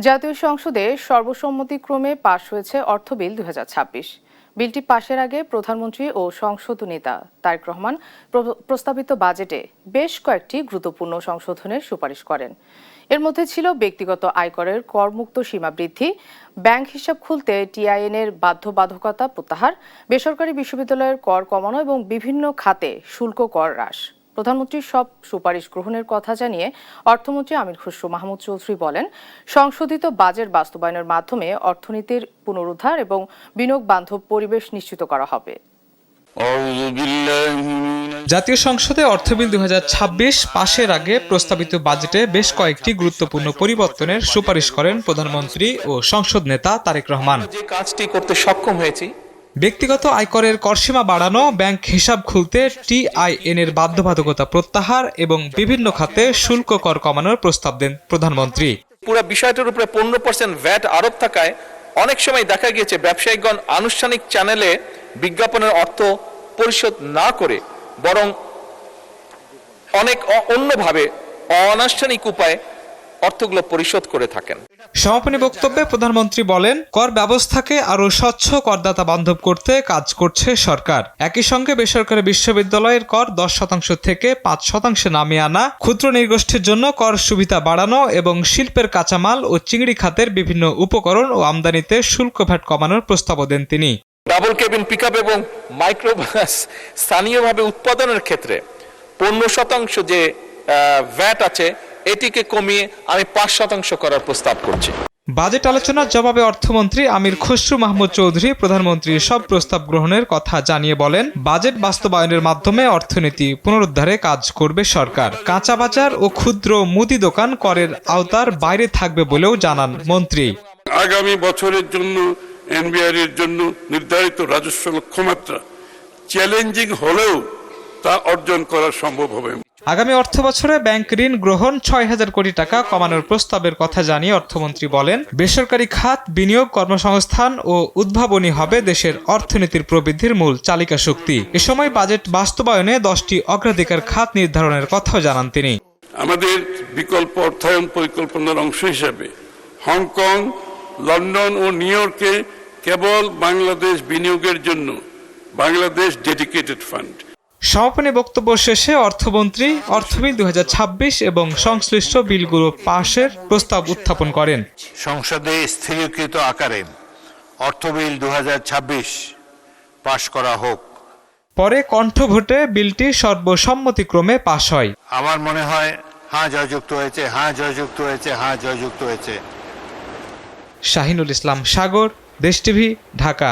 জাতীয় সংসদে সর্বসম্মতিক্রমে পাশ হয়েছে অর্থ বিল ২০২৬। বিলটি পাশের আগে প্রধানমন্ত্রী ও সংসদ নেতা তারেক রহমান প্রস্তাবিত বাজেটে বেশ কয়েকটি গুরুত্বপূর্ণ সংশোধনের সুপারিশ করেন। এর মধ্যে ছিল ব্যক্তিগত আয়করের করমুক্ত সীমা বৃদ্ধি, ব্যাংক হিসাব খুলতে টিআইএনের বাধ্যবাধকতা প্রত্যাহার, বেসরকারি বিশ্ববিদ্যালয়ের কর কমানো এবং বিভিন্ন খাতে শুল্ক কর হ্রাস। প্রধানমন্ত্রীর সব সুপারিশ গ্রহণের কথা জানিয়ে অর্থমন্ত্রী আমির খসরু মাহমুদ চৌধুরী বলেন, সংশোধিত বাজেট বাস্তবায়নের মাধ্যমে অর্থনীতির পুনরুদ্ধার এবং বিনিয়োগ বান্ধব পরিবেশ নিশ্চিত করা হবে। জাতীয় সংসদে অর্থ বিল ২০২৬ পাশের আগে প্রস্তাবিত বাজেটে বেশ কয়েকটি গুরুত্বপূর্ণ পরিবর্তনের সুপারিশ করেন প্রধানমন্ত্রী ও সংসদ নেতা তারেক রহমান। যে কাজটি করতে সক্ষম হয়েছি, ব্যক্তিগত আয়করের করসীমা বাড়ানো, ব্যাংক হিসাব খুলতে টিআইএন এর বাধ্যবাধকতা প্রত্যাহার এবং বিভিন্ন খাতে শুল্ক কর কমানোর প্রস্তাব দেন প্রধানমন্ত্রী। পুরো বিষয়টার উপরে 15% ভ্যাট আরোপ থাকায় অনেক সময় দেখা গিয়েছে ব্যবসায়িকগণ আনুষ্ঠানিক চ্যানেলে বিজ্ঞাপনের অর্থ পরিশোধ না করে বরং অনেক অন্যভাবে অনানুষ্ঠানিক উপায়ে অর্থগুলো পরিশোধ করে থাকেন। সমাপনী বক্তব্যে প্রধানমন্ত্রী বলেন, কর ব্যবস্থাকে আরো স্বচ্ছ করদাতা বান্ধব করতে কাজ করছে সরকার। একই সঙ্গে বেসরকারি বিশ্ববিদ্যালয়ের কর 10% থেকে 5% নামিয়ে আনা, ক্ষুদ্র নৃগোষ্ঠীর জন্য কর সুবিধা বাড়ানো এবং শিল্পের কাঁচামাল ও চিংড়ি খাতের বিভিন্ন উপকরণ ও আমদানিতে শুল্ক ভ্যাট কমানোর প্রস্তাবও দেন তিনি। ডাবল কেবিন পিকআপ এবং মাইক্রোবাস স্থানীয়ভাবে উৎপাদনের ক্ষেত্রে 15% যে ভ্যাট আছে এটিকে কমিয়ে আমি 5% করার প্রস্তাব করছি। বাজেট আলোচনার জবাবে অর্থমন্ত্রী আমির খসরু মাহমুদ চৌধুরী প্রধানমন্ত্রীর সব প্রস্তাব গ্রহণের কথা জানিয়ে বলেন, বাজেট বাস্তবায়নের মাধ্যমে অর্থনীতি পুনরুদ্ধারে কাজ করবে সরকার। কাঁচা বাজার ও ক্ষুদ্র মুদি দোকান করের আওতার বাইরে থাকবে বলেও জানান মন্ত্রী। আগামী বছরের জন্য এনবিআর এর জন্য নির্ধারিত রাজস্ব লক্ষ্যমাত্রা চ্যালেঞ্জিং হলেও তা অর্জন করা সম্ভব হবে। আগামী অর্থ বছরে ব্যাংক ঋণ গ্রহণ ৬,০০০ কোটি টাকা কমানোর প্রস্তাবের কথা জানিয়ে অর্থমন্ত্রী বলেন, বেসরকারি খাত, বিনিয়োগ, কর্মসংস্থান ও উদ্ভাবনী হবে দেশের অর্থনীতির প্রবৃদ্ধির মূল চালিকা শক্তি। এ সময় বাজেট বাস্তবায়নে 10টি অগ্রাধিকার খাত নির্ধারণের কথাও জানান তিনি। আমাদের বিকল্প অর্থায়ন পরিকল্পনার অংশ হিসেবে হংকং, লন্ডন ও নিউ ইয়র্কে কেবল বাংলাদেশ বিনিয়োগের জন্য বাংলাদেশ ডেডিকেটেড ফান্ড। সমাপনী বক্তব্য শেষে অর্থমন্ত্রী অর্থবিল ২০২৬ এবং সংশ্লিষ্ট বিলগুলো পাশের প্রস্তাব উত্থাপন করেন। সংসদে স্থিরীকৃত আকারে অর্থবিল ২০২৬ পাশ করা হোক। পরে কণ্ঠভোটে বিলটি সর্বসম্মতিক্রমে পাশ হয়। আমার মনে হয় হ্যাঁ জয়যুক্ত হয়েছে, হ্যাঁ জয়যুক্ত হয়েছে, হ্যাঁ জয়যুক্ত হয়েছে। শাহিনুল ইসলাম সাগর, দেশ টিভি, ঢাকা।